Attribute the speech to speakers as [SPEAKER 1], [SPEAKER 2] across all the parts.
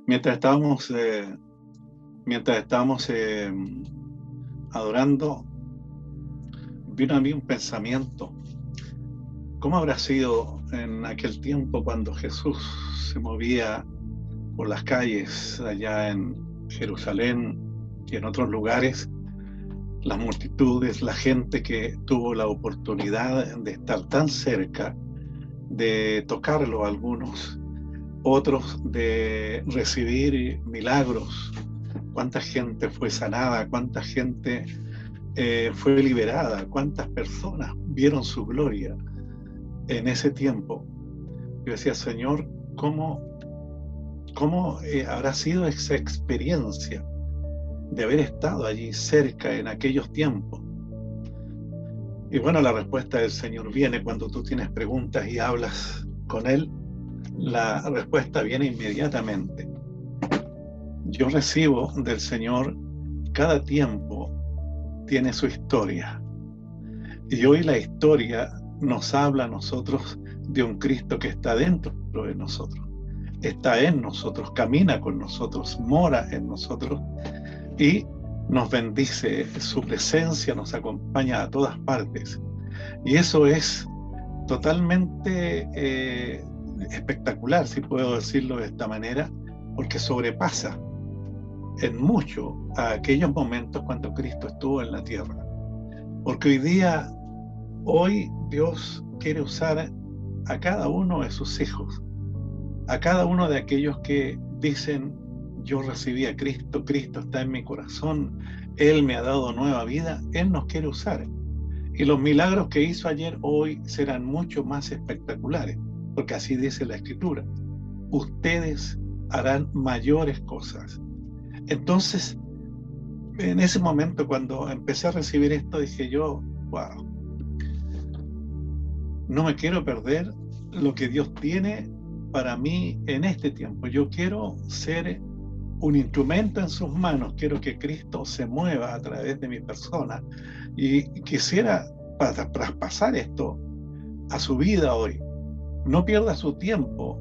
[SPEAKER 1] Mientras estábamos, mientras estábamos adorando, vino a mí un pensamiento. ¿Cómo habrá sido en aquel tiempo cuando Jesús se movía por las calles allá en Jerusalén y en otros lugares? Las multitudes, la gente que tuvo la oportunidad de estar tan cerca, de tocarlo a algunos, otros de recibir milagros. Cuánta gente fue sanada, cuánta gente fue liberada, cuántas personas vieron su gloria en ese tiempo. Yo decía, Señor, ¿cómo habrá sido esa experiencia de haber estado allí cerca en aquellos tiempos? Y bueno, la respuesta del Señor viene cuando tú tienes preguntas y hablas con Él. La respuesta viene inmediatamente. Yo recibo del Señor, cada tiempo tiene su historia. Y hoy la historia nos habla a nosotros de un Cristo que está dentro de nosotros, está en nosotros, camina con nosotros, mora en nosotros y nos bendice. Su presencia nos acompaña a todas partes. Y eso es totalmente espectacular, si puedo decirlo de esta manera, porque sobrepasa en mucho a aquellos momentos cuando Cristo estuvo en la tierra. Porque hoy Dios quiere usar a cada uno de sus hijos, a cada uno de aquellos que dicen, yo recibí a Cristo, Cristo está en mi corazón, Él me ha dado nueva vida, Él nos quiere usar. Y los milagros que hizo ayer, hoy serán mucho más espectaculares, porque así dice la Escritura. Ustedes harán mayores cosas. Entonces, en ese momento, cuando empecé a recibir esto, dije yo, wow, no me quiero perder lo que Dios tiene para mí en este tiempo. Yo quiero ser un instrumento en sus manos, quiero que Cristo se mueva a través de mi persona y quisiera traspasar esto a su vida hoy. No pierda su tiempo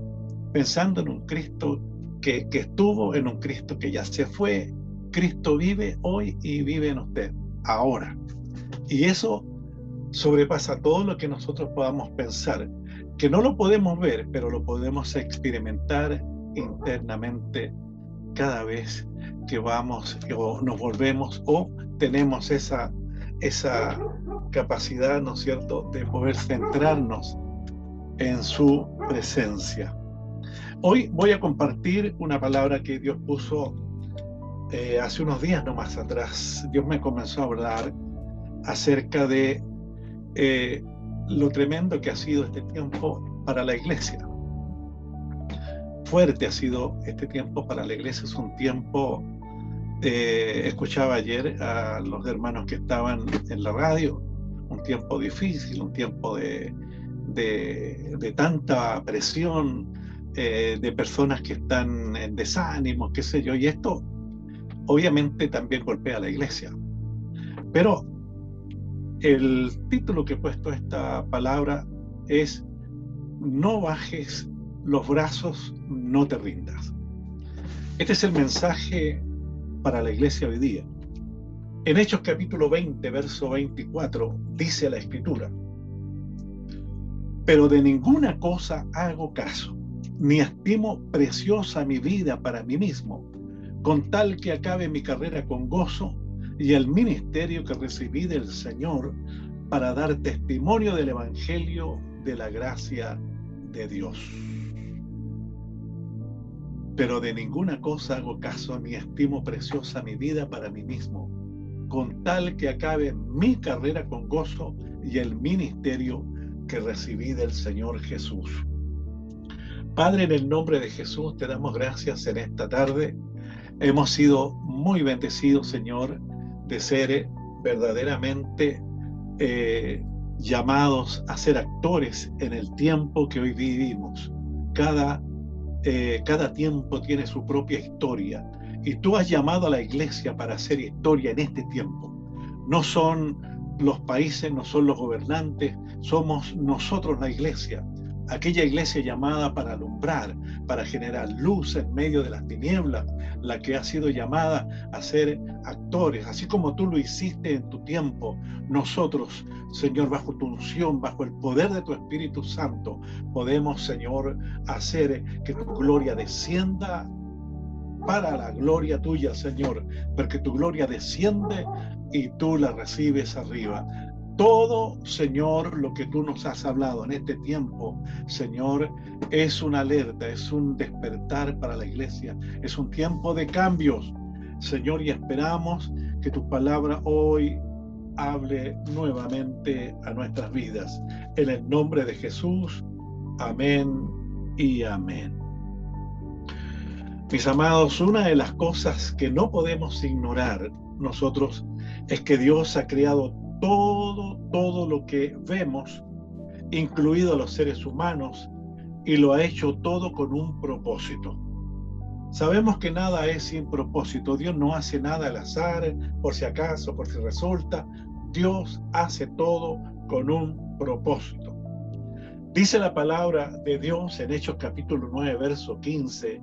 [SPEAKER 1] pensando en un Cristo que estuvo, en un Cristo que ya se fue. Cristo vive hoy y vive en usted, ahora. Y eso sobrepasa todo lo que nosotros podamos pensar, que no lo podemos ver, pero lo podemos experimentar internamente cada vez que vamos o nos volvemos o tenemos esa capacidad, ¿no es cierto?, de poder centrarnos en su presencia. Hoy voy a compartir una palabra que Dios puso hace unos días nomás atrás. Dios me comenzó a hablar acerca de lo tremendo que ha sido este tiempo para la iglesia. Fuerte ha sido este tiempo para la iglesia. Es un tiempo, escuchaba ayer a los hermanos que estaban en la radio, un tiempo difícil, un tiempo de tanta presión, de personas que están en desánimo, qué sé yo, y esto obviamente también golpea a la iglesia. Pero el título que he puesto a esta palabra es: no bajes los brazos, no te rindas. Este es el mensaje para la iglesia hoy día. En Hechos capítulo 20, verso 24, dice la Escritura: pero de ninguna cosa hago caso, ni estimo preciosa mi vida para mí mismo, con tal que acabe mi carrera con gozo y el ministerio que recibí del Señor para dar testimonio del Evangelio de la gracia de Dios. Pero de ninguna cosa hago caso, ni estimo preciosa mi vida para mí mismo, con tal que acabe mi carrera con gozo y el ministerio que recibí del Señor Jesús. Padre, en el nombre de Jesús te damos gracias en esta tarde. Hemos sido muy bendecidos, Señor, de ser verdaderamente llamados a ser actores en el tiempo que hoy vivimos. Cada tiempo tiene su propia historia y tú has llamado a la iglesia para hacer historia en este tiempo. No son los países, no son los gobernantes, somos nosotros la iglesia. aquella iglesia llamada para alumbrar, para generar luz en medio de las tinieblas, la que ha sido llamada a ser actores, así como tú lo hiciste en tu tiempo. Nosotros, Señor, bajo tu unción, bajo el poder de tu Espíritu Santo, podemos, Señor, hacer que tu gloria descienda para la gloria tuya, Señor, porque tu gloria desciende y tú la recibes arriba. Todo, Señor, lo que tú nos has hablado en este tiempo, Señor, es una alerta, es un despertar para la iglesia, es un tiempo de cambios, Señor, y esperamos que tu palabra hoy hable nuevamente a nuestras vidas. En el nombre de Jesús, amén y amén. Mis amados, una de las cosas que no podemos ignorar nosotros es que Dios ha creado todo lo que vemos, incluidos los seres humanos, y lo ha hecho todo con un propósito. Sabemos que nada es sin propósito. Dios no hace nada al azar, por si acaso, por si resulta. Dios hace todo con un propósito. Dice la palabra de Dios en Hechos capítulo 9, verso 15,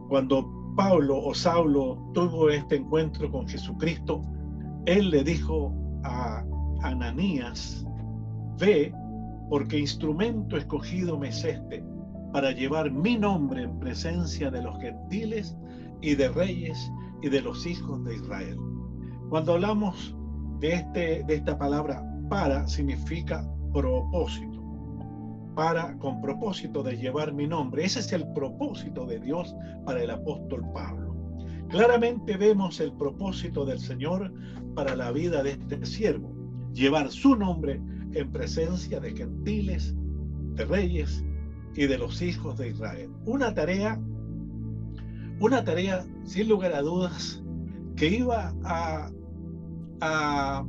[SPEAKER 1] cuando Pablo o Saulo tuvo este encuentro con Jesucristo, él le dijo a Ananías: ve, porque instrumento escogido me es este, para llevar mi nombre en presencia de los gentiles y de reyes y de los hijos de Israel. Cuando hablamos de esta palabra para, significa propósito. Para, con propósito de llevar mi nombre. Ese es el propósito de Dios para el apóstol Pablo. Claramente vemos el propósito del Señor para la vida de este siervo: llevar su nombre en presencia de gentiles, de reyes y de los hijos de Israel. Una tarea sin lugar a dudas que iba a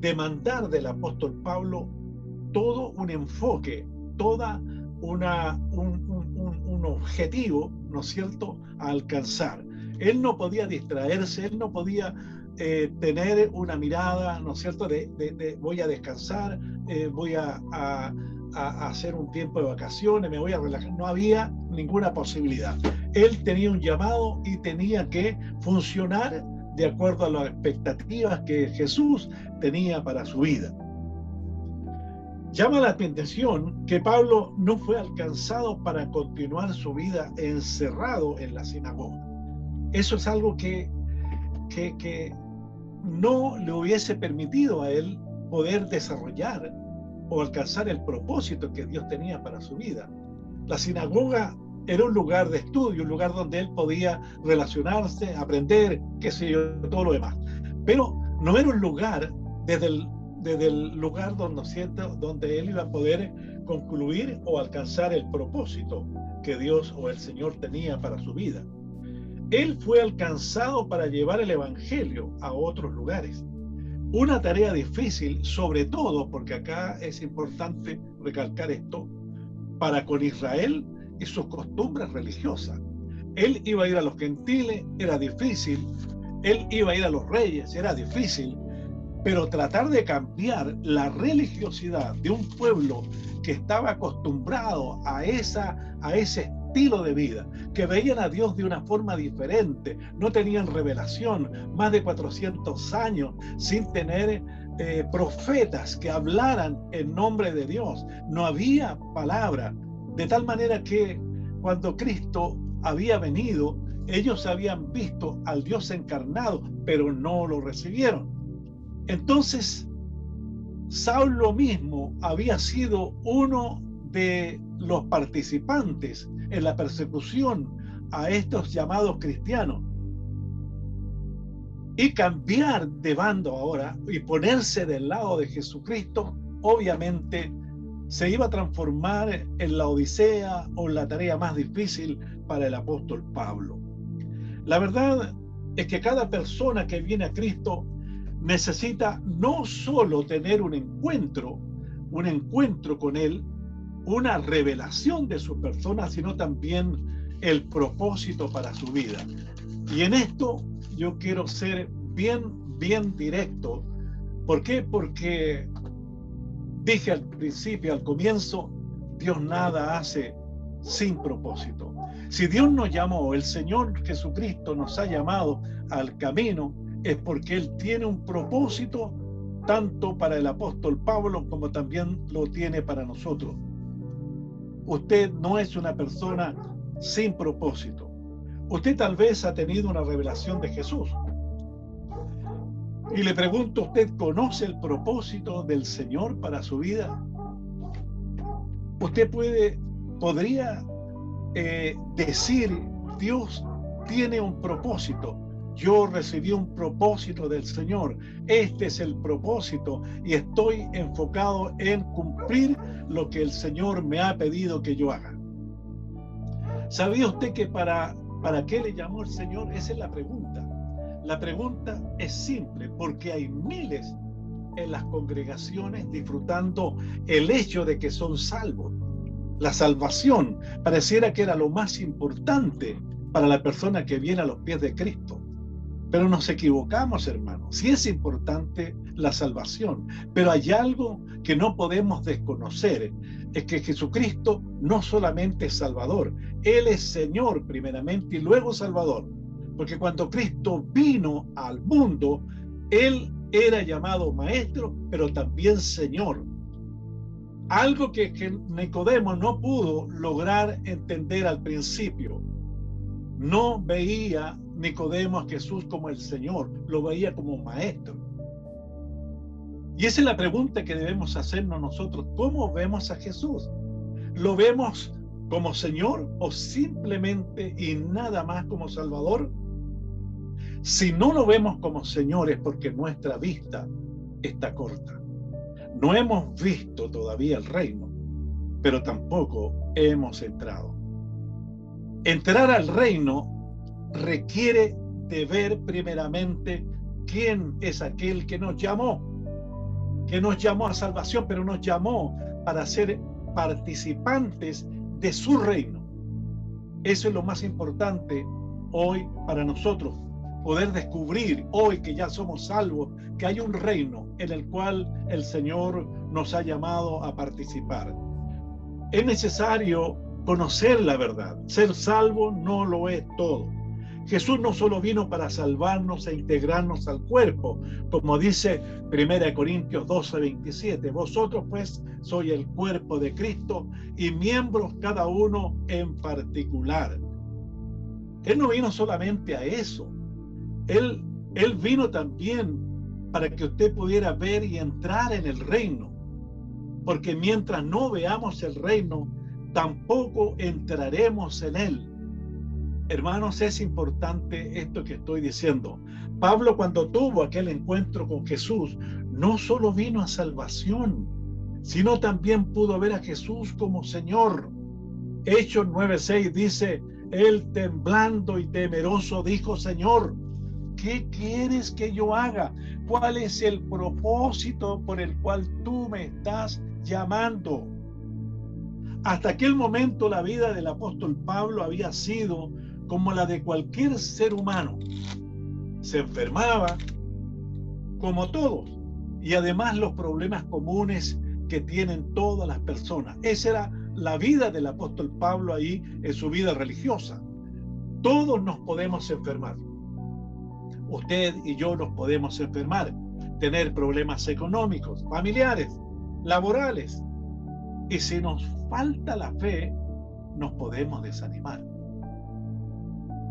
[SPEAKER 1] demandar del apóstol Pablo todo un enfoque, toda un objetivo, ¿no es cierto?, a alcanzar. Él no podía distraerse, él no podía tener una mirada, ¿no es cierto?, de voy a descansar, voy a hacer un tiempo de vacaciones, me voy a relajar. No había ninguna posibilidad. Él tenía un llamado y tenía que funcionar de acuerdo a las expectativas que Jesús tenía para su vida. Llama la atención que Pablo no fue alcanzado para continuar su vida encerrado en la sinagoga. Eso es algo que no le hubiese permitido a él poder desarrollar o alcanzar el propósito que Dios tenía para su vida. La sinagoga era un lugar de estudio, un lugar donde él podía relacionarse, aprender, qué sé yo, todo lo demás. Pero no era un lugar desde el lugar donde él iba a poder concluir o alcanzar el propósito que Dios o el Señor tenía para su vida. Él fue alcanzado para llevar el evangelio a otros lugares. Una tarea difícil, sobre todo, porque acá es importante recalcar esto, para con Israel y sus costumbres religiosas. Él iba a ir a los gentiles, era difícil. Él iba a ir a los reyes, era difícil. Pero tratar de cambiar la religiosidad de un pueblo que estaba acostumbrado a ese estilo de vida, que veían a Dios de una forma diferente, no tenían revelación, más de 400 años sin tener profetas que hablaran en nombre de Dios, no había palabra, de tal manera que cuando Cristo había venido, ellos habían visto al Dios encarnado, pero no lo recibieron. Entonces, Saulo mismo había sido uno de los participantes en la persecución a estos llamados cristianos. Y cambiar de bando ahora y ponerse del lado de Jesucristo, obviamente se iba a transformar en la odisea o la tarea más difícil para el apóstol Pablo. La verdad es que cada persona que viene a Cristo necesita no solo tener un encuentro con Él, una revelación de su persona, sino también el propósito para su vida. Y en esto yo quiero ser bien directo. ¿Por qué? Porque dije al principio, al comienzo, Dios nada hace sin propósito. Si Dios nos llamó, el Señor Jesucristo nos ha llamado al camino, es porque Él tiene un propósito tanto para el apóstol Pablo como también lo tiene para nosotros. Usted no es una persona sin propósito. Usted tal vez ha tenido una revelación de Jesús. Y le pregunto, ¿usted conoce el propósito del Señor para su vida? Usted podría decir, Dios tiene un propósito. Yo recibí un propósito del Señor. Este es el propósito y estoy enfocado en cumplir lo que el Señor me ha pedido que yo haga. ¿Sabía usted que para qué le llamó el Señor? Esa es la pregunta. La pregunta es simple, porque hay miles en las congregaciones disfrutando el hecho de que son salvos. La salvación pareciera que era lo más importante para la persona que viene a los pies de Cristo. Pero nos equivocamos, hermanos. Sí es importante la salvación, pero hay algo que no podemos desconocer, es que Jesucristo no solamente es Salvador, Él es Señor primeramente y luego Salvador. Porque cuando Cristo vino al mundo, Él era llamado Maestro, pero también Señor. Algo que Nicodemo no pudo lograr entender al principio. No veía Nicodemo a Jesús como el Señor, lo veía como Maestro. Y esa es la pregunta que debemos hacernos nosotros. ¿Cómo vemos a Jesús? ¿Lo vemos como Señor o simplemente y nada más como Salvador? Si no lo vemos como Señor es porque nuestra vista está corta. No hemos visto todavía el reino, pero tampoco hemos entrado. Entrar al reino requiere de ver primeramente quién es aquel que nos llamó a salvación, pero nos llamó para ser participantes de su reino. Eso es lo más importante hoy para nosotros, poder descubrir hoy que ya somos salvos, que hay un reino en el cual el Señor nos ha llamado a participar. Es necesario conocer la verdad. Ser salvo no lo es todo. Jesús no solo vino para salvarnos e integrarnos al cuerpo, como dice 1 Corintios 12:27. Vosotros pues sois el cuerpo de Cristo y miembros cada uno en particular. Él no vino solamente a eso. Él vino también para que usted pudiera ver y entrar en el reino. Porque mientras no veamos el reino, tampoco entraremos en él. Hermanos, es importante esto que estoy diciendo. Pablo, cuando tuvo aquel encuentro con Jesús, no solo vino a salvación, sino también pudo ver a Jesús como Señor. Hechos 9:6 dice, él temblando y temeroso dijo, Señor, ¿qué quieres que yo haga? ¿Cuál es el propósito por el cual tú me estás llamando? Hasta aquel momento la vida del apóstol Pablo había sido como la de cualquier ser humano. Se enfermaba como todos y además los problemas comunes que tienen todas las personas. Esa era la vida del apóstol Pablo ahí en su vida religiosa. Todos nos podemos enfermar. Usted y yo nos podemos enfermar, tener problemas económicos, familiares, laborales. Y si nos falta la fe, nos podemos desanimar.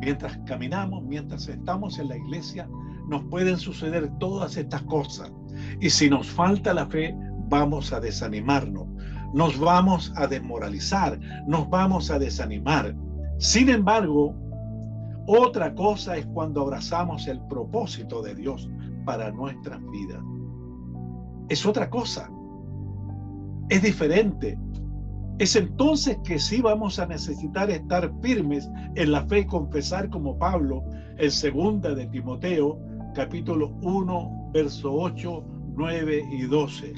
[SPEAKER 1] Mientras caminamos, mientras estamos en la iglesia, nos pueden suceder todas estas cosas. Y si nos falta la fe, vamos a desanimarnos, nos vamos a desmoralizar, nos vamos a desanimar. Sin embargo, otra cosa es cuando abrazamos el propósito de Dios para nuestras vidas. Es otra cosa. Es diferente. Es entonces que sí vamos a necesitar estar firmes en la fe y confesar como Pablo en 2 de Timoteo, capítulo 1, verso 8, 9 y 12.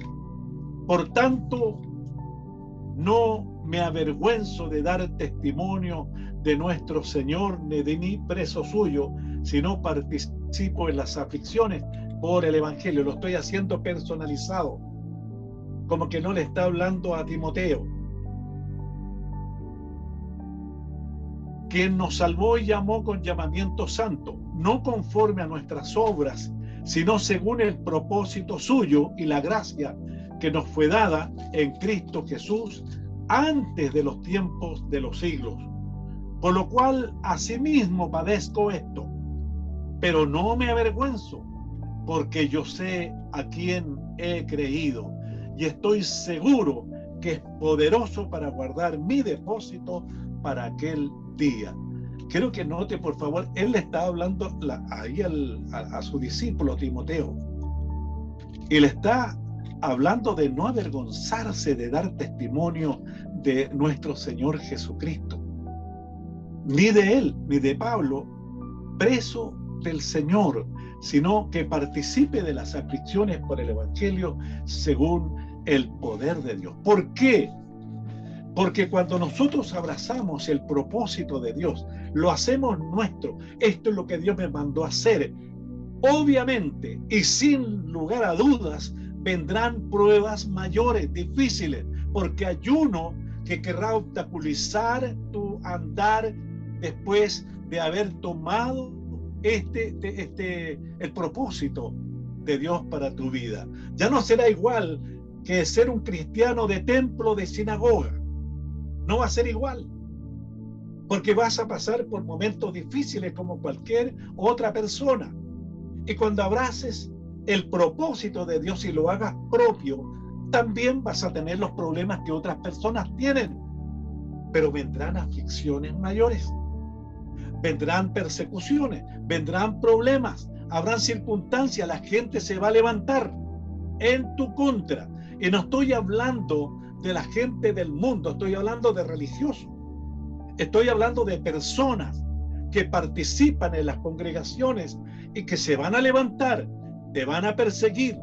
[SPEAKER 1] Por tanto, no me avergüenzo de dar testimonio de nuestro Señor, ni de mí preso suyo, sino participo en las aflicciones por el Evangelio. Lo estoy haciendo personalizado, como que no le está hablando a Timoteo. quien nos salvó y llamó con llamamiento santo, no conforme a nuestras obras, sino según el propósito suyo y la gracia que nos fue dada en Cristo Jesús antes de los tiempos de los siglos. Por lo cual asimismo padezco esto, pero no me avergüenzo, porque yo sé a quién he creído y estoy seguro que es poderoso para guardar mi depósito para aquel día. Quiero que note, por favor, él le está hablando ahí a su discípulo Timoteo, y le está hablando de no avergonzarse de dar testimonio de nuestro Señor Jesucristo, ni de él, ni de Pablo, preso del Señor, sino que participe de las aflicciones por el Evangelio según el poder de Dios. ¿Por qué? Porque cuando nosotros abrazamos el propósito de Dios, lo hacemos nuestro. Esto es lo que Dios me mandó a hacer. Obviamente, y sin lugar a dudas, vendrán pruebas mayores, difíciles, porque hay uno que querrá obstaculizar tu andar después de haber tomado el propósito de Dios para tu vida. Ya no será igual que ser un cristiano de templo, de sinagoga. No va a ser igual, porque vas a pasar por momentos difíciles como cualquier otra persona. Y cuando abraces el propósito de Dios y lo hagas propio, también vas a tener los problemas que otras personas tienen. Pero vendrán aflicciones mayores, vendrán persecuciones, vendrán problemas, habrán circunstancias, la gente se va a levantar en tu contra. Y no estoy hablando de la gente del mundo, estoy hablando de religiosos, estoy hablando de personas que participan en las congregaciones y que se van a levantar, te van a perseguir,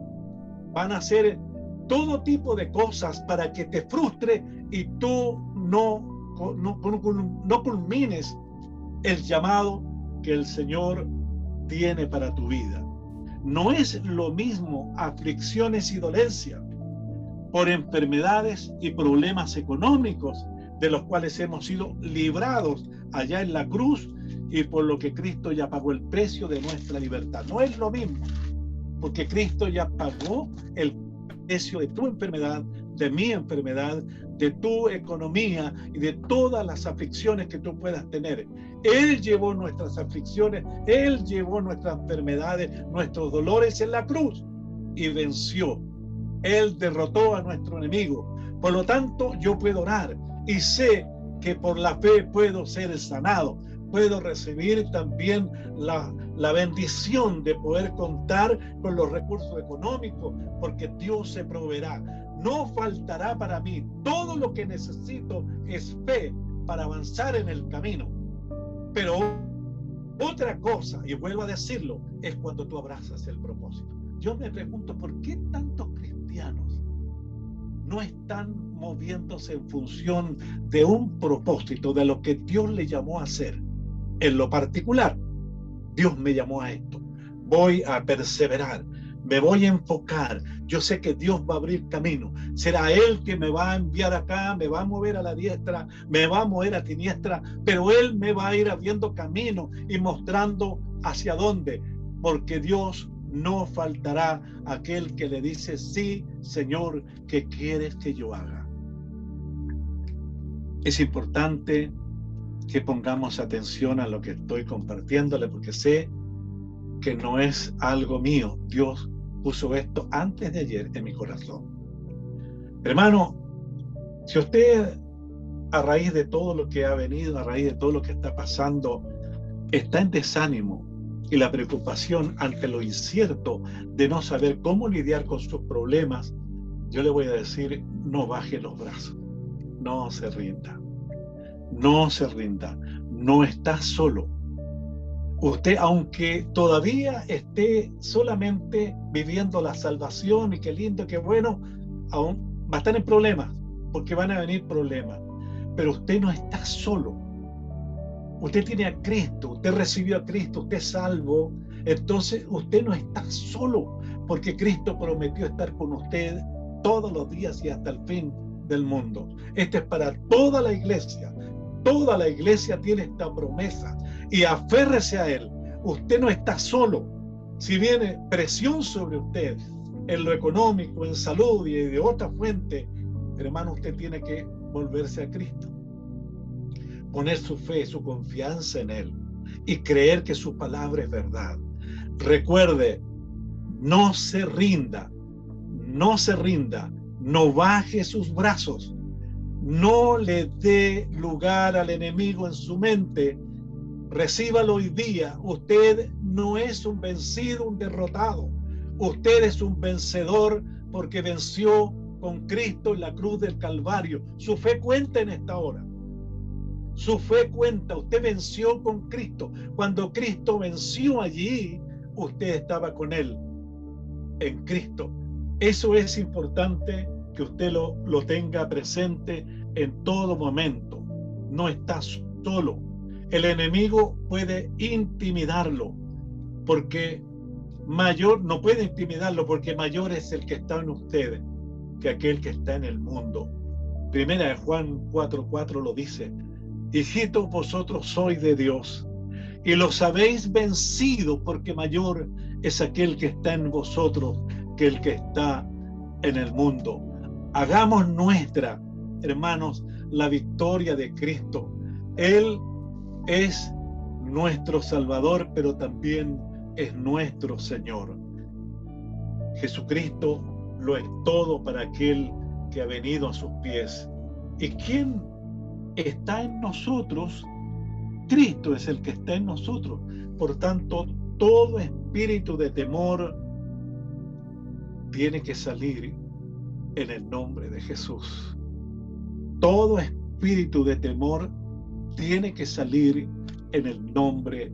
[SPEAKER 1] van a hacer todo tipo de cosas para que te frustre y tú no culmines el llamado que el Señor tiene para tu vida. No es lo mismo aflicciones y dolencias por enfermedades y problemas económicos de los cuales hemos sido librados allá en la cruz y por lo que Cristo ya pagó el precio de nuestra libertad. No es lo mismo, porque Cristo ya pagó el precio de tu enfermedad, de mi enfermedad, de tu economía y de todas las aflicciones que tú puedas tener. Él llevó nuestras aflicciones, Él llevó nuestras enfermedades, nuestros dolores en la cruz y venció. Él derrotó a nuestro enemigo. Por lo tanto, yo puedo orar y sé que por la fe puedo ser sanado. Puedo recibir también la bendición de poder contar con los recursos económicos, porque Dios se proveerá. No faltará para mí. Todo lo que necesito es fe para avanzar en el camino. Pero otra cosa, y vuelvo a decirlo, es cuando tú abrazas el propósito. Yo me pregunto, ¿por qué tantos cristianos no están moviéndose en función de un propósito, de lo que Dios le llamó a hacer? En lo particular, Dios me llamó a esto. Voy a perseverar, me voy a enfocar. Yo sé que Dios va a abrir camino. Será Él que me va a enviar acá, me va a mover a la diestra, me va a mover a siniestra, pero Él me va a ir abriendo camino y mostrando hacia dónde, porque Dios no faltará aquel que le dice: sí, Señor, ¿qué quieres que yo haga? Es importante que pongamos atención a lo que estoy compartiéndole, porque sé que no es algo mío. Dios puso esto antes de ayer en mi corazón. Hermano, si usted, a raíz de todo lo que ha venido, a raíz de todo lo que está pasando, está en desánimo y la preocupación ante lo incierto de no saber cómo lidiar con sus problemas, yo le voy a decir: no baje los brazos, no se rinda, no se rinda, no está solo. Usted, aunque todavía esté solamente viviendo la salvación, y qué lindo, qué bueno, aún va a estar en problemas, porque van a venir problemas, pero usted no está solo. Usted tiene a Cristo, usted recibió a Cristo, usted es salvo. Entonces usted no está solo, porque Cristo prometió estar con usted todos los días y hasta el fin del mundo. Este es para toda la iglesia. Toda la iglesia tiene esta promesa y aférrese a él. Usted no está solo. Si viene presión sobre usted en lo económico, en salud y de otra fuente, hermano, usted tiene que volverse a Cristo, poner su fe, su confianza en él y creer que su palabra es verdad. Recuerde, no se rinda, no se rinda, no baje sus brazos, no le dé lugar al enemigo en su mente. Recíbalo hoy día. Usted no es un vencido, un derrotado. Usted es un vencedor porque venció con Cristo en la cruz del Calvario. Su fe cuenta en esta hora. Su fe cuenta. Usted venció con Cristo. Cuando Cristo venció allí, usted estaba con él en Cristo. Eso es importante que usted lo tenga presente en todo momento. No está solo. El enemigo puede intimidarlo, porque no puede intimidarlo porque mayor es el que está en ustedes que aquel que está en el mundo. Primera de Juan 4:4 lo dice: hijitos, vosotros sois de Dios y los habéis vencido, porque mayor es aquel que está en vosotros que el que está en el mundo. Hagamos nuestra, hermanos, la victoria de Cristo. Él es nuestro Salvador, pero también es nuestro Señor. Jesucristo lo es todo para aquel que ha venido a sus pies. ¿Y quién está en nosotros? Cristo es el que está en nosotros. Por tanto, todo espíritu de temor tiene que salir en el nombre de Jesús. Todo espíritu de temor tiene que salir en el nombre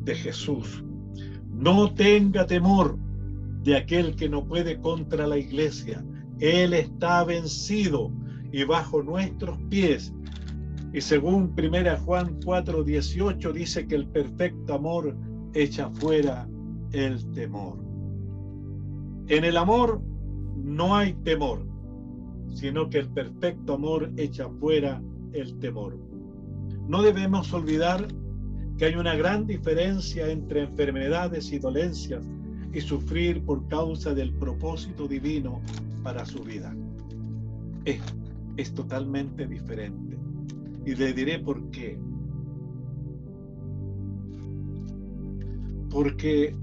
[SPEAKER 1] de Jesús. No tenga temor de aquel que no puede contra la iglesia. Él está vencido y bajo nuestros pies. Y según 1 Juan 4:18 dice que el perfecto amor echa fuera el temor. En el amor no hay temor, sino que el perfecto amor echa fuera el temor. No debemos olvidar que hay una gran diferencia entre enfermedades y dolencias y sufrir por causa del propósito divino para su vida. Es totalmente diferente. Y le diré por qué. Porque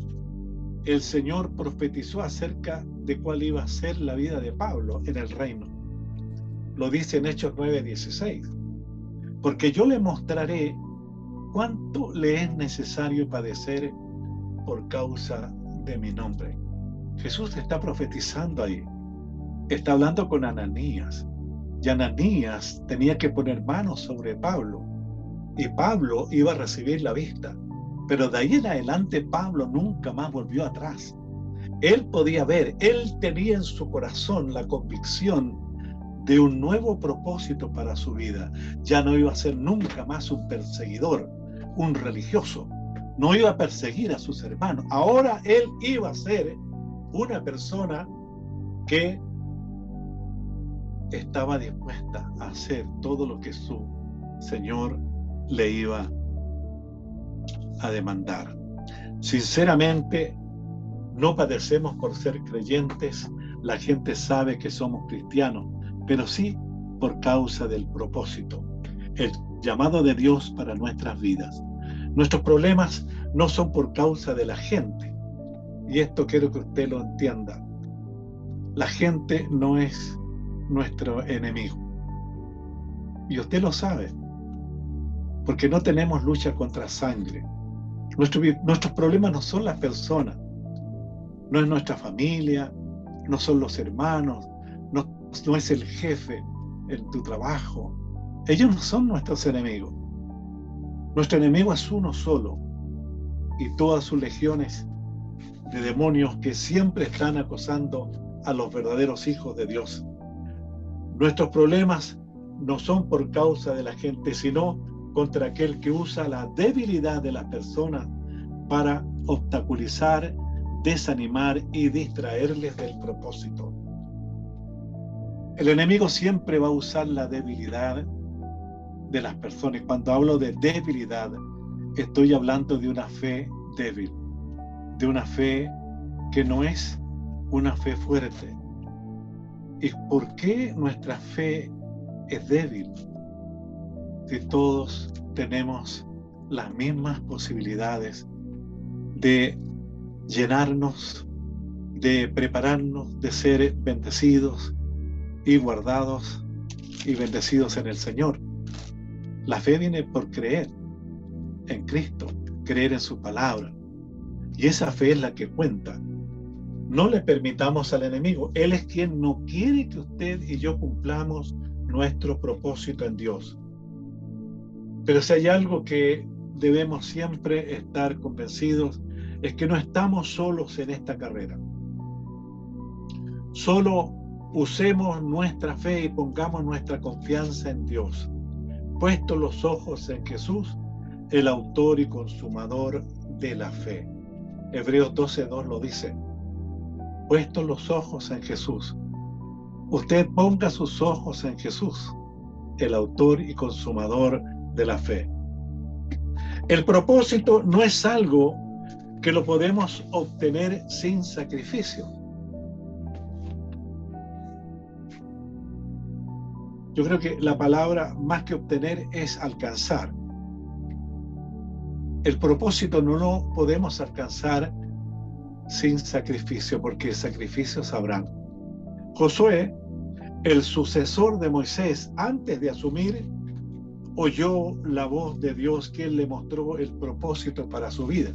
[SPEAKER 1] el Señor profetizó acerca de cuál iba a ser la vida de Pablo en el reino. Lo dice en Hechos 9:16. Porque yo le mostraré cuánto le es necesario padecer por causa de mi nombre. Jesús está profetizando ahí. Está hablando con Ananías. Y Ananías tenía que poner manos sobre Pablo. Y Pablo iba a recibir la vista. Pero de ahí en adelante Pablo nunca más volvió atrás. Él podía ver, él tenía en su corazón la convicción de un nuevo propósito para su vida. Ya no iba a ser nunca más un perseguidor, un religioso. No iba a perseguir a sus hermanos. Ahora él iba a ser una persona que estaba dispuesta a hacer todo lo que su Señor le iba a demandar. Sinceramente, no padecemos por ser creyentes. La gente sabe que somos cristianos, pero sí por causa del propósito, el llamado de Dios para nuestras vidas. Nuestros problemas no son por causa de la gente, y esto quiero que usted lo entienda. La gente no es nuestro enemigo, y usted lo sabe, porque no tenemos lucha contra sangre. Nuestros problemas no son las personas, no es nuestra familia, no son los hermanos, no es el jefe en tu trabajo. Ellos no son nuestros enemigos. Nuestro enemigo es uno solo, y todas sus legiones de demonios que siempre están acosando a los verdaderos hijos de Dios. Nuestros problemas no son por causa de la gente, sino contra aquel que usa la debilidad de las personas para obstaculizar, desanimar y distraerles del propósito. El enemigo siempre va a usar la debilidad de las personas. Y cuando hablo de debilidad, estoy hablando de una fe débil, de una fe que no es una fe fuerte. ¿Y por qué nuestra fe es débil? Si todos tenemos las mismas posibilidades de llenarnos, de prepararnos, de ser bendecidos y guardados y bendecidos en el Señor. La fe viene por creer en Cristo, creer en su palabra. Y esa fe es la que cuenta. No le permitamos al enemigo. Él es quien no quiere que usted y yo cumplamos nuestro propósito en Dios. Pero si hay algo que debemos siempre estar convencidos, es que no estamos solos en esta carrera. Solo usemos nuestra fe y pongamos nuestra confianza en Dios. Puestos los ojos en Jesús, el autor y consumador de la fe. Hebreos 12:2 lo dice. Puestos los ojos en Jesús. Usted ponga sus ojos en Jesús, el autor y consumador de la fe. El propósito no es algo que lo podemos obtener sin sacrificio. Yo creo que la palabra más que obtener es alcanzar. El propósito no lo podemos alcanzar sin sacrificio, porque sacrificios habrán. Josué, el sucesor de Moisés, antes de asumir, oyó la voz de Dios, quien le mostró el propósito para su vida.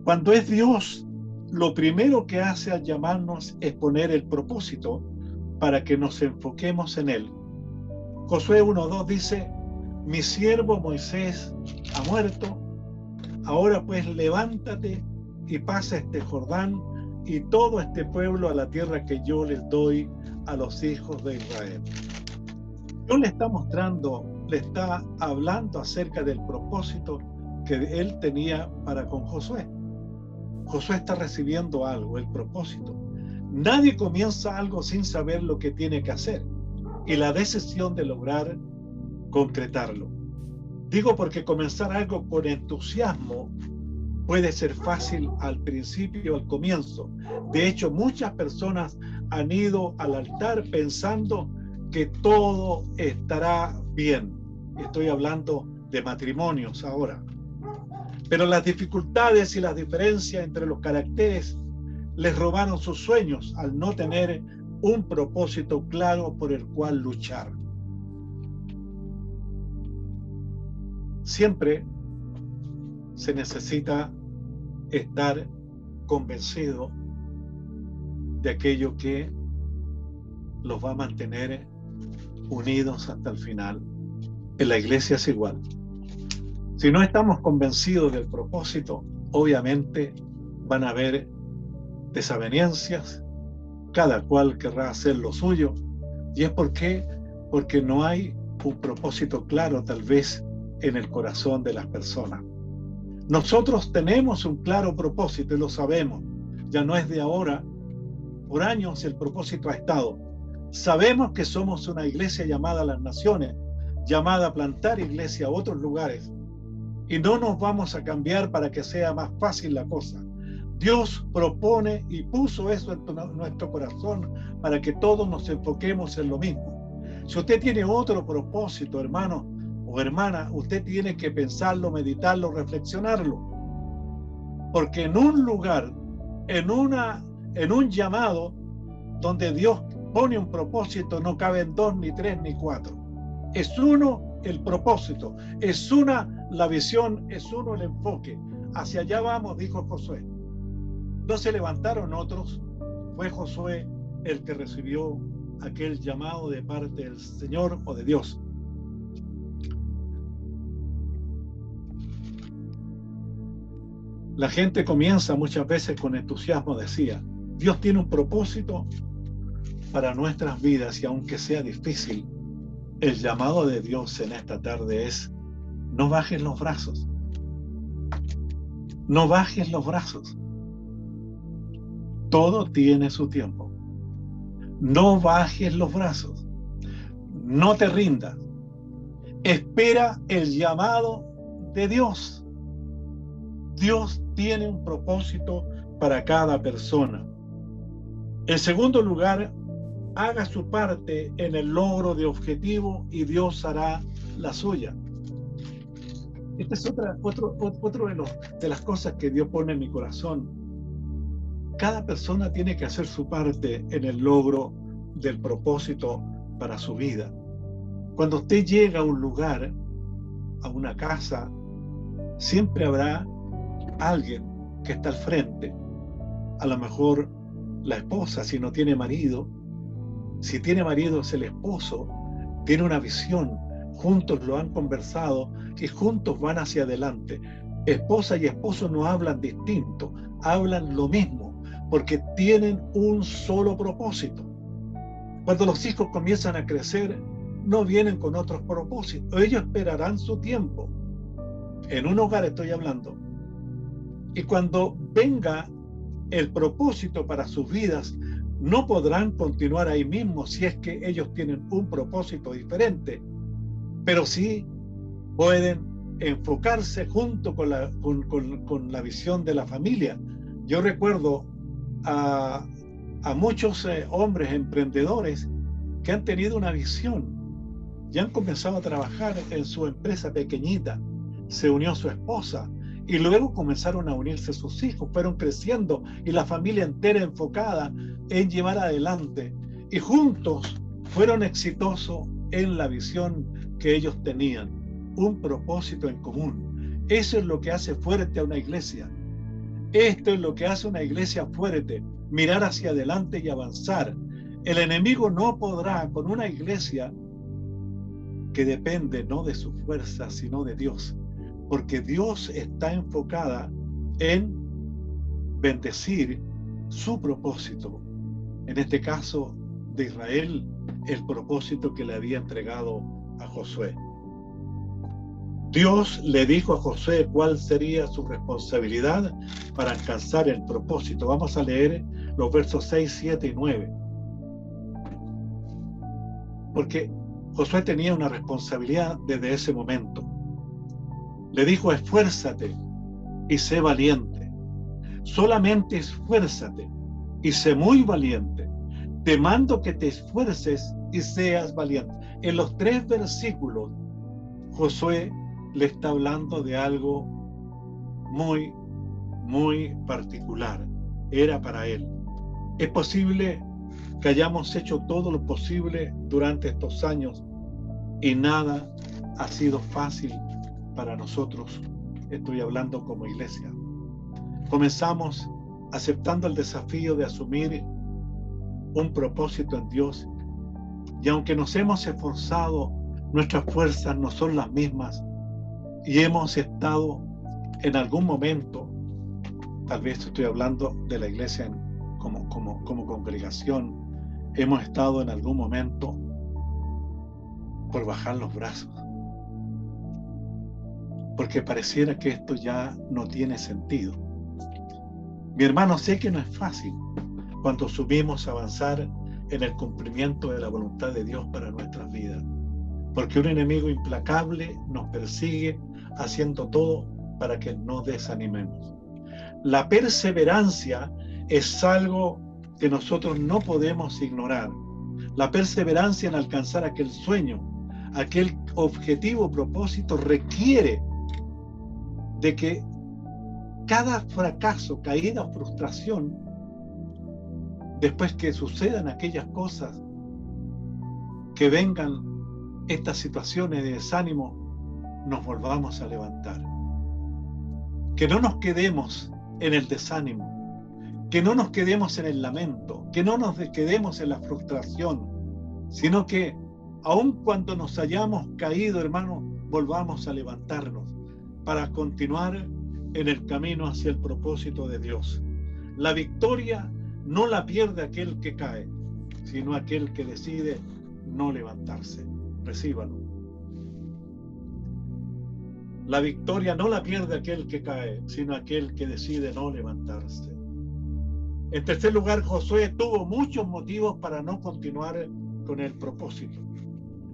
[SPEAKER 1] Cuando es Dios, lo primero que hace al llamarnos es poner el propósito para que nos enfoquemos en él. Josué 1:2 dice: mi siervo Moisés ha muerto, ahora pues levántate y pasa este Jordán y todo este pueblo a la tierra que yo les doy a los hijos de Israel. Dios le está mostrando, le está hablando acerca del propósito que él tenía para con Josué. Josué está recibiendo algo, el propósito. Nadie comienza algo sin saber lo que tiene que hacer y la decisión de lograr concretarlo. Digo porque comenzar algo con entusiasmo puede ser fácil al principio, al comienzo. De hecho, muchas personas han ido al altar pensando que todo estará bien. Estoy hablando de matrimonios ahora. Pero las dificultades y las diferencias entre los caracteres les robaron sus sueños al no tener un propósito claro por el cual luchar. Siempre se necesita estar convencido de aquello que los va a mantener unidos hasta el final. En la iglesia es igual. Si no estamos convencidos del propósito, obviamente van a haber desavenencias, cada cual querrá hacer lo suyo. ¿Y es por qué? Porque no hay un propósito claro, tal vez, en el corazón de las personas. Nosotros tenemos un claro propósito y lo sabemos. Ya no es de ahora. Por años el propósito ha estado. Sabemos que somos una iglesia llamada a las naciones, llamada a plantar iglesia a otros lugares. Y no nos vamos a cambiar para que sea más fácil la cosa. Dios propone y puso eso en nuestro corazón para que todos nos enfoquemos en lo mismo. Si usted tiene otro propósito, hermano o hermana, usted tiene que pensarlo, meditarlo, reflexionarlo. Porque en un lugar, en un llamado donde Dios pone un propósito, no caben 2, ni 3, ni 4. Es uno el propósito, es una la visión, es uno el enfoque. Hacia allá vamos, dijo Josué. No se levantaron otros, fue Josué el que recibió aquel llamado de parte del Señor o de Dios. La gente comienza muchas veces con entusiasmo, decía. Dios tiene un propósito para nuestras vidas y aunque sea difícil, el llamado de Dios en esta tarde es: no bajes los brazos. No bajes los brazos. Todo tiene su tiempo. No bajes los brazos. No te rindas. Espera el llamado de Dios. Dios tiene un propósito para cada persona. En segundo lugar, haga su parte en el logro de objetivo y Dios hará la suya. Esta es otro de las cosas que Dios pone en mi corazón. Cada persona tiene que hacer su parte en el logro del propósito para su vida. Cuando usted llega a un lugar, a una casa, siempre habrá alguien que está al frente. A lo mejor la esposa, si no tiene marido. Si tiene marido, es el esposo. Tiene una visión. Juntos lo han conversado y juntos van hacia adelante. Esposa y esposo no hablan distinto, hablan lo mismo, porque tienen un solo propósito. Cuando los hijos comienzan a crecer, no vienen con otros propósitos. Ellos esperarán su tiempo. En un hogar estoy hablando. Y cuando venga el propósito para sus vidas, no podrán continuar ahí mismo si es que ellos tienen un propósito diferente, pero sí pueden enfocarse junto con la visión de la familia. Yo recuerdo a muchos hombres emprendedores que han tenido una visión y han comenzado a trabajar en su empresa pequeñita. Se unió su esposa y luego comenzaron a unirse sus hijos, fueron creciendo y la familia entera enfocada en llevar adelante, y juntos fueron exitosos en la visión que ellos tenían, un propósito en común. Eso es lo que hace fuerte a una iglesia. Esto es lo que hace una iglesia fuerte, mirar hacia adelante y avanzar. El enemigo no podrá con una iglesia que depende no de su fuerza, sino de Dios, porque Dios está enfocada en bendecir su propósito. En este caso de Israel, el propósito que le había entregado a Josué. Dios le dijo a Josué cuál sería su responsabilidad para alcanzar el propósito. Vamos a leer los versos 6, 7 y 9. Porque Josué tenía una responsabilidad desde ese momento. Le dijo: esfuérzate y sé valiente. Solamente esfuérzate y sé muy valiente. Te mando que te esfuerces y seas valiente. En los 3 versículos, Josué le está hablando de algo muy, muy particular. Era para él. Es posible que hayamos hecho todo lo posible durante estos años y nada ha sido fácil para nosotros. Estoy hablando como iglesia. Comenzamos aceptando el desafío de asumir un propósito en Dios, y aunque nos hemos esforzado, nuestras fuerzas no son las mismas y hemos estado en algún momento, tal vez estoy hablando de la iglesia como congregación, hemos estado en algún momento por bajar los brazos, porque pareciera que esto ya no tiene sentido. Mi hermano, sé que no es fácil cuando asumimos avanzar en el cumplimiento de la voluntad de Dios para nuestras vidas, porque un enemigo implacable nos persigue haciendo todo para que no desanimemos. La perseverancia es algo que nosotros no podemos ignorar. La perseverancia en alcanzar aquel sueño, aquel objetivo, propósito, requiere de que cada fracaso, caída o frustración, después que sucedan aquellas cosas, que vengan estas situaciones de desánimo, nos volvamos a levantar. Que no nos quedemos en el desánimo, que no nos quedemos en el lamento, que no nos quedemos en la frustración, sino que aun cuando nos hayamos caído, hermano, volvamos a levantarnos para continuar en el camino hacia el propósito de Dios. La victoria no la pierde aquel que cae, sino aquel que decide no levantarse. Recíbalo. La victoria no la pierde aquel que cae, sino aquel que decide no levantarse. En tercer lugar, Josué tuvo muchos motivos para no continuar con el propósito.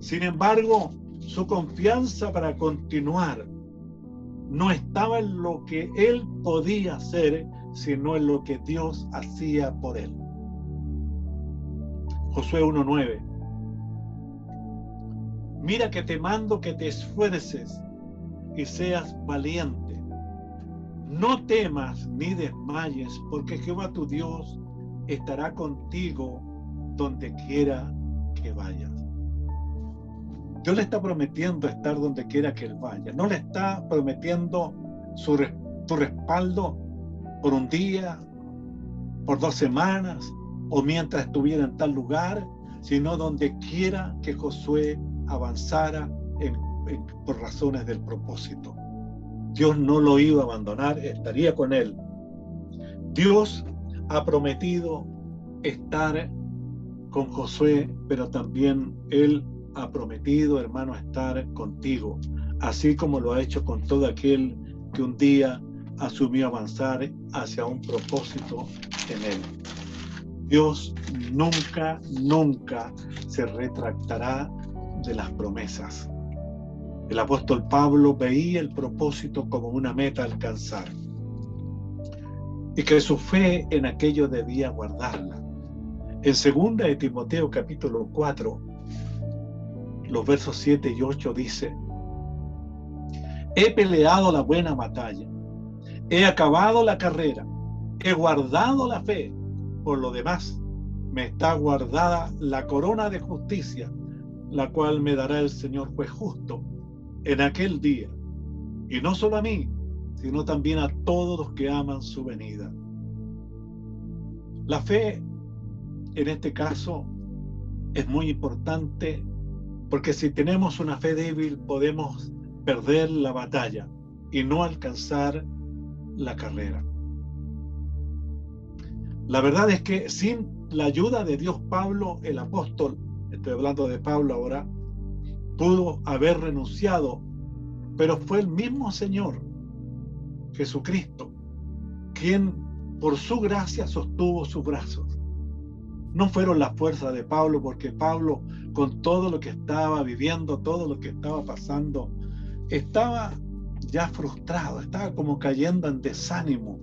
[SPEAKER 1] Sin embargo, su confianza para continuar no estaba en lo que él podía hacer, sino en lo que Dios hacía por él. Josué 1:9. Mira que te mando que te esfuerces y seas valiente. No temas ni desmayes, porque Jehová tu Dios estará contigo donde quiera que vayas. Dios le está prometiendo estar donde quiera que él vaya. No le está prometiendo tu respaldo por un día, por 2 semanas, o mientras estuviera en tal lugar, sino donde quiera que Josué avanzara por razones del propósito. Dios no lo iba a abandonar, estaría con él. Dios ha prometido estar con Josué, pero también él ha prometido, hermano, estar contigo, así como lo ha hecho con todo aquel que un día asumió avanzar hacia un propósito en él. Dios nunca, nunca se retractará de las promesas. El apóstol Pablo veía el propósito como una meta a alcanzar y que su fe en aquello debía guardarla. En 2 de Timoteo capítulo 4, los versos 7 y 8 dice: he peleado la buena batalla, he acabado la carrera, he guardado la fe. Por lo demás, me está guardada la corona de justicia, la cual me dará el Señor juez justo en aquel día, y no solo a mí, sino también a todos los que aman su venida. La fe, en este caso, es muy importante, porque si tenemos una fe débil podemos perder la batalla y no alcanzar la carrera. La verdad es que sin la ayuda de Dios, Pablo, el apóstol, estoy hablando de Pablo ahora, pudo haber renunciado, pero fue el mismo Señor, Jesucristo, quien por su gracia sostuvo sus brazos. No fueron las fuerzas de Pablo, porque Pablo, con todo lo que estaba viviendo, todo lo que estaba pasando, estaba ya frustrado, estaba como cayendo en desánimo,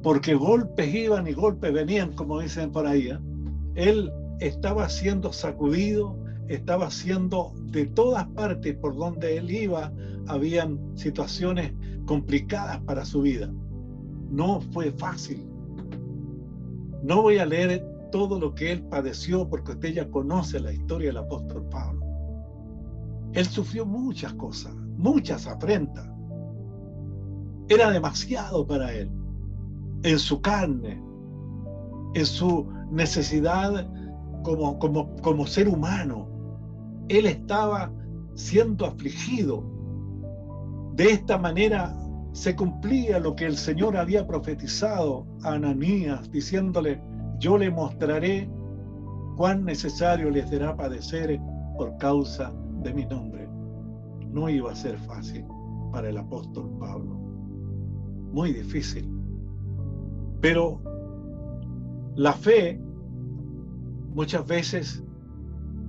[SPEAKER 1] porque golpes iban y golpes venían, como dicen por ahí, ¿eh? Él estaba siendo sacudido, estaba siendo de todas partes por donde él iba, habían situaciones complicadas para su vida. No fue fácil. No voy a leer todo lo que él padeció, porque usted ya conoce la historia del apóstol Pablo. Él sufrió muchas cosas, muchas afrentas. Era demasiado para él, en su carne, en su necesidad como ser humano. Él estaba siendo afligido. De esta manera se cumplía lo que el Señor había profetizado a Ananías, diciéndole: yo le mostraré cuán necesario les será padecer por causa de mi nombre. No iba a ser fácil para el apóstol Pablo, muy difícil. Pero la fe muchas veces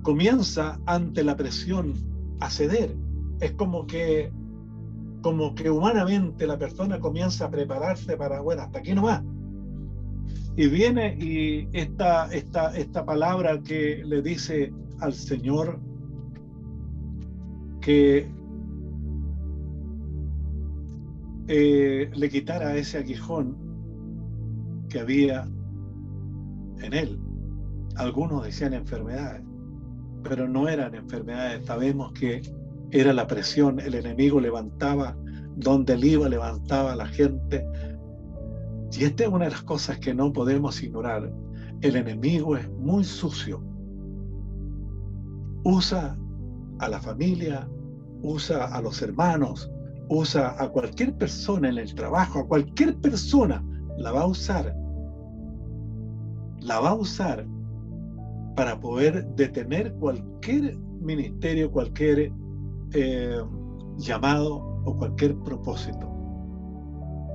[SPEAKER 1] comienza ante la presión a ceder. Es como que humanamente la persona comienza a prepararse para, bueno, hasta aquí nomás. Y viene y esta palabra que le dice al Señor que le quitara ese aguijón que había en él. Algunos decían enfermedades, pero no eran enfermedades. Sabemos que era la presión. El enemigo levantaba donde él iba, levantaba a la gente. Y esta es una de las cosas que no podemos ignorar. El enemigo es muy sucio. Usa a la familia, usa a los hermanos, usa a cualquier persona en el trabajo, a cualquier persona la va a usar. La va a usar para poder detener cualquier ministerio, cualquier llamado o cualquier propósito.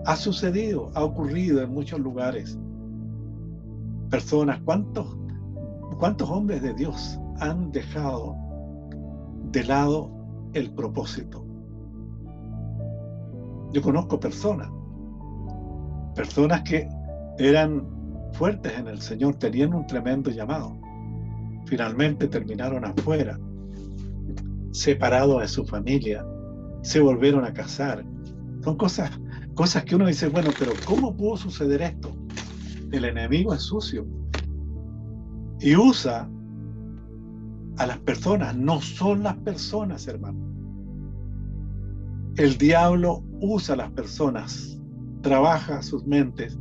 [SPEAKER 1] Ha sucedido, ha ocurrido en muchos lugares. Personas, ¿cuántos hombres de Dios han dejado de lado el propósito. Yo conozco personas que eran fuertes en el Señor, tenían un tremendo llamado. Finalmente terminaron afuera, separados de su familia, se volvieron a casar. Son cosas que uno dice, bueno, pero ¿cómo pudo suceder esto? El enemigo es sucio y usa a las personas. No son las personas, hermano. El diablo usa a las personas, trabaja sus mentes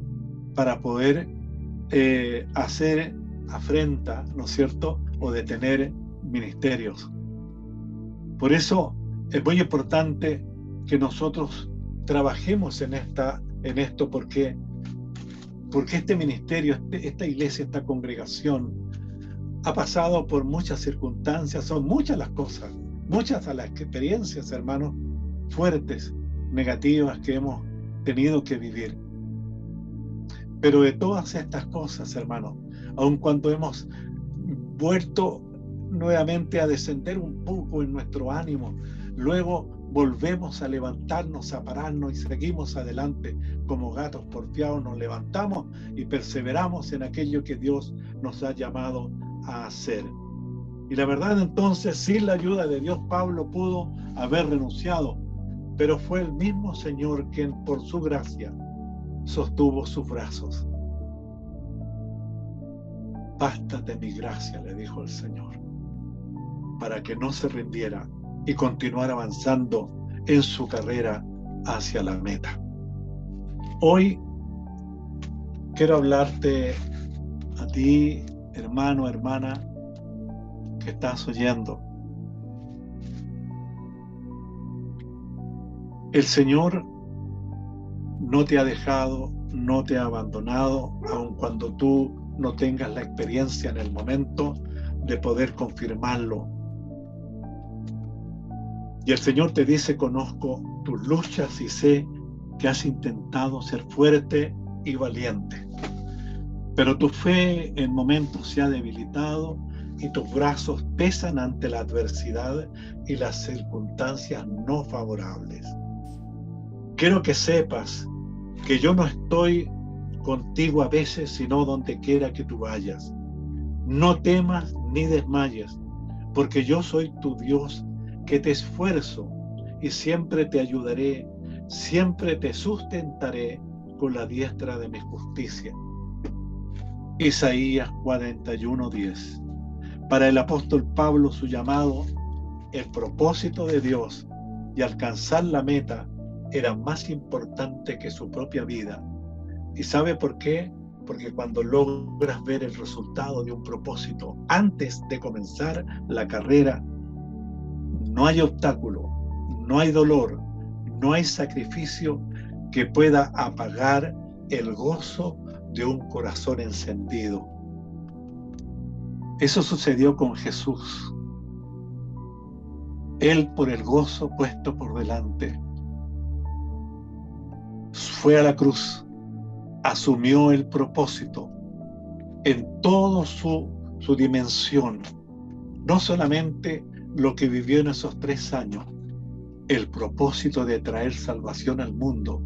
[SPEAKER 1] para poder hacer afrenta, ¿no es cierto?, o detener ministerios. Por eso es muy importante que nosotros trabajemos en esto, porque este ministerio, esta iglesia, esta congregación ha pasado por muchas circunstancias, son muchas las cosas, muchas las experiencias, hermanos, fuertes, negativas que hemos tenido que vivir. Pero de todas estas cosas, hermanos, aun cuando hemos vuelto nuevamente a descender un poco en nuestro ánimo, luego volvemos a levantarnos, a pararnos y seguimos adelante como gatos porfiados, nos levantamos y perseveramos en aquello que Dios nos ha llamado a hacer. Y la verdad, entonces, sin la ayuda de Dios, Pablo pudo haber renunciado, pero fue el mismo Señor quien por su gracia sostuvo sus brazos. Bástate mi gracia, le dijo el Señor, para que no se rindiera y continuar avanzando en su carrera hacia la meta. Hoy quiero hablarte a ti, hermano, hermana, que estás oyendo. El Señor no te ha dejado, no te ha abandonado, aun cuando tú no tengas la experiencia en el momento de poder confirmarlo. Y el Señor te dice: conozco tus luchas y sé que has intentado ser fuerte y valiente, pero tu fe en momentos se ha debilitado y tus brazos pesan ante la adversidad y las circunstancias no favorables. Quiero que sepas que yo no estoy contigo a veces, sino donde quiera que tú vayas. No temas ni desmayes, porque yo soy tu Dios, que te esfuerzo y siempre te ayudaré, siempre te sustentaré con la diestra de mi justicia. Isaías 41:10. Para el apóstol Pablo, su llamado, el propósito de Dios y alcanzar la meta era más importante que su propia vida. ¿Y sabe por qué? Porque cuando logras ver el resultado de un propósito antes de comenzar la carrera, no hay obstáculo, no hay dolor, no hay sacrificio que pueda apagar el gozo de un corazón encendido. Eso sucedió con Jesús. Él, por el gozo puesto por delante, fue a la cruz, asumió el propósito en toda su dimensión, no solamente lo que vivió en esos 3 años, el propósito de traer salvación al mundo.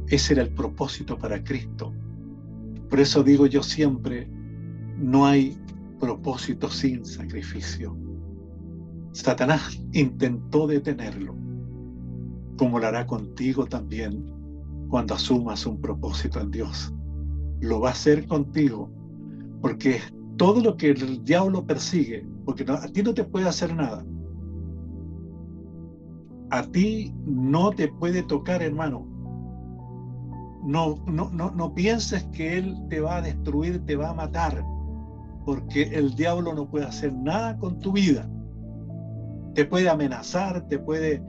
[SPEAKER 1] Ese era el propósito para Cristo. Por eso digo yo siempre, no hay propósito sin sacrificio. Satanás intentó detenerlo, como lo hará contigo también cuando asumas un propósito en Dios. Lo va a hacer contigo, porque todo lo que el diablo persigue, porque a ti no te puede hacer nada. A ti no te puede tocar, hermano. No pienses que él te va a destruir, te va a matar, porque el diablo no puede hacer nada con tu vida. Te puede amenazar, te puede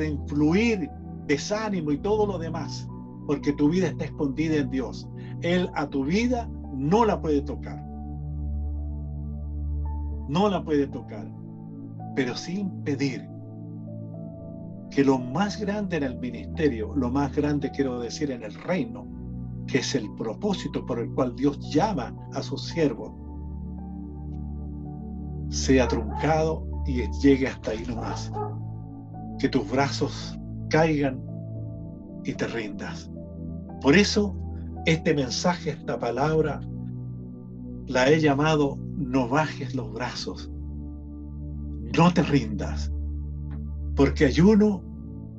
[SPEAKER 1] influir desánimo y todo lo demás, porque tu vida está escondida en Dios. Él a tu vida no la puede tocar. No la puede tocar, pero sí impedir que lo más grande en el ministerio, lo más grande quiero decir en el reino, que es el propósito por el cual Dios llama a sus siervos, sea truncado y llegue hasta ahí nomás. Que tus brazos caigan y te rindas. Por eso, este mensaje, esta palabra, la he llamado: no bajes los brazos, no te rindas, porque hay uno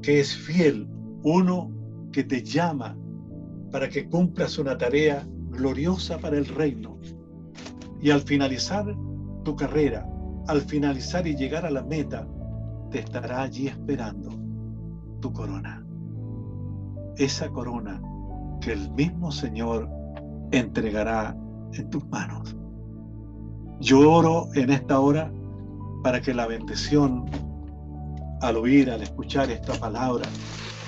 [SPEAKER 1] que es fiel, uno que te llama para que cumplas una tarea gloriosa para el reino. Y al finalizar tu carrera, al finalizar y llegar a la meta, te estará allí esperando tu corona. Esa corona que el mismo Señor entregará en tus manos. Yo oro en esta hora para que la bendición, al oír, al escuchar esta palabra,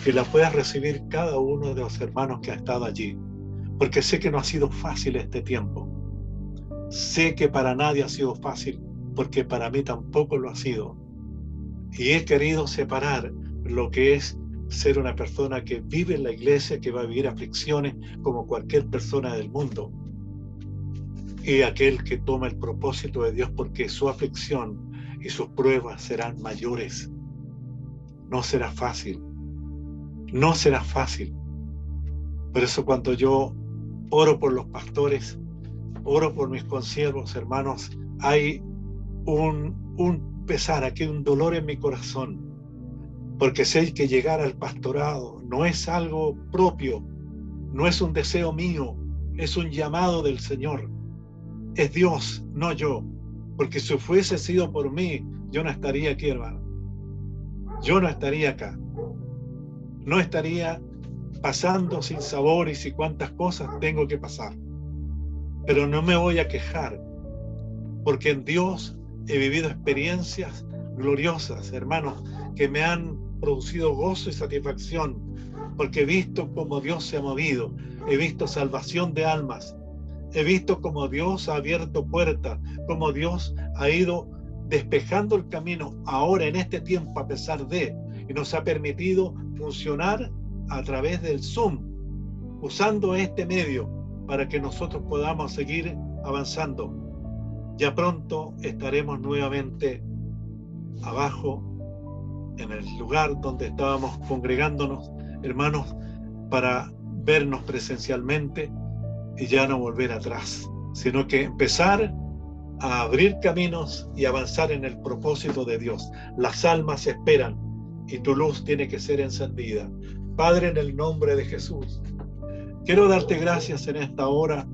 [SPEAKER 1] que la puedas recibir cada uno de los hermanos que ha estado allí, porque sé que no ha sido fácil este tiempo. Sé que para nadie ha sido fácil, porque para mí tampoco lo ha sido. Y he querido separar lo que es ser una persona que vive en la iglesia, que va a vivir aflicciones como cualquier persona del mundo, y aquel que toma el propósito de Dios, porque su aflicción y sus pruebas serán mayores. No será fácil. No será fácil. Por eso cuando yo oro por los pastores, oro por mis consiervos, hermanos, hay un pesar, aquí un dolor en mi corazón, porque sé que llegar al pastorado no es algo propio, no es un deseo mío, es un llamado del Señor. Es Dios, no yo, porque si fuese sido por mí, yo no estaría aquí, hermano. Yo no estaría acá. No estaría pasando sin sabores y cuántas cosas tengo que pasar. Pero no me voy a quejar, porque en Dios he vivido experiencias gloriosas, hermanos, que me han producido gozo y satisfacción, porque he visto cómo Dios se ha movido, he visto salvación de almas, he visto cómo Dios ha abierto puertas, cómo Dios ha ido despejando el camino ahora en este tiempo, a pesar de, y nos ha permitido funcionar a través del Zoom, usando este medio para que nosotros podamos seguir avanzando. Ya pronto estaremos nuevamente abajo, en el lugar donde estábamos congregándonos, hermanos, para vernos presencialmente y ya no volver atrás, sino que empezar a abrir caminos y avanzar en el propósito de Dios. Las almas esperan y tu luz tiene que ser encendida. Padre, en el nombre de Jesús, quiero darte gracias en esta hora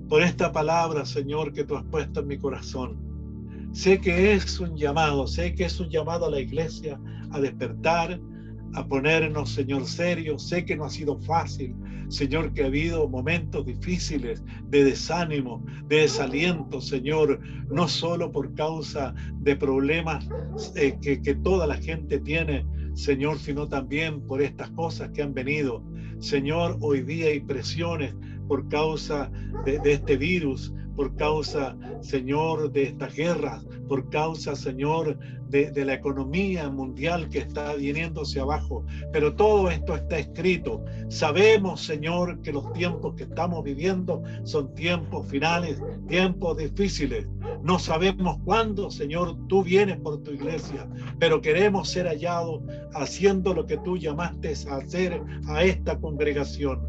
[SPEAKER 1] por esta palabra, Señor, que tú has puesto en mi corazón. Sé que es un llamado, sé que es un llamado a la iglesia a despertar, a ponernos, Señor, serios. Sé que no ha sido fácil, Señor, que ha habido momentos difíciles de desánimo, de desaliento, Señor, no solo por causa de problemas que toda la gente tiene, Señor, sino también por estas cosas que han venido. Señor, hoy día hay presiones por causa de este virus, por causa, Señor, de estas guerras, por causa, Señor, de la economía mundial que está viniéndose abajo. Pero todo esto está escrito. Sabemos, Señor, que los tiempos que estamos viviendo son tiempos finales, tiempos difíciles. No sabemos cuándo, Señor, tú vienes por tu iglesia, pero queremos ser hallados haciendo lo que tú llamaste a hacer a esta congregación.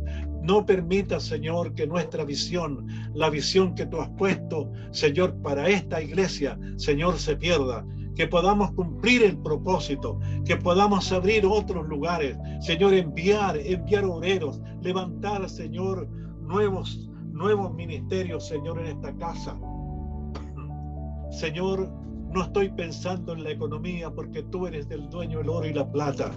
[SPEAKER 1] No permita, Señor, que nuestra visión, la visión que tú has puesto, Señor, para esta iglesia, Señor, se pierda. Que podamos cumplir el propósito, que podamos abrir otros lugares, Señor, enviar obreros, levantar, Señor, nuevos ministerios, Señor, en esta casa. Señor, no estoy pensando en la economía, porque tú eres el dueño del oro y la plata.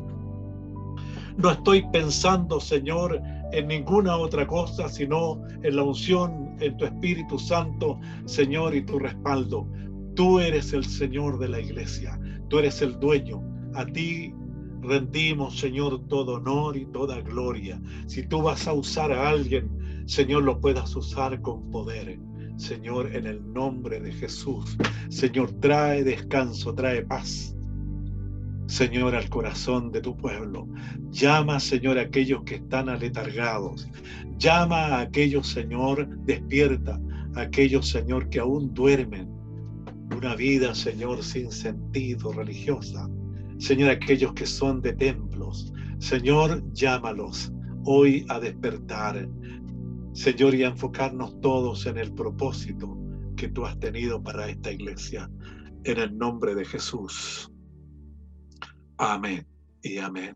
[SPEAKER 1] No estoy pensando, Señor, en ninguna otra cosa, sino en la unción, en tu Espíritu Santo, Señor, y tu respaldo. Tú eres el Señor de la iglesia, tú eres el dueño. A ti rendimos, Señor, todo honor y toda gloria. Si tú vas a usar a alguien, Señor, lo puedas usar con poder. Señor, en el nombre de Jesús. Señor, trae descanso, trae paz, Señor, al corazón de tu pueblo. Llama, Señor, a aquellos que están aletargados. Llama a aquellos, Señor, despierta. A aquellos, Señor, que aún duermen. una vida, Señor, sin sentido religiosa. Señor, aquellos que son de templos, Señor, llámalos hoy a despertar, Señor, y a enfocarnos todos en el propósito que tú has tenido para esta iglesia. En el nombre de Jesús. Amén y amén.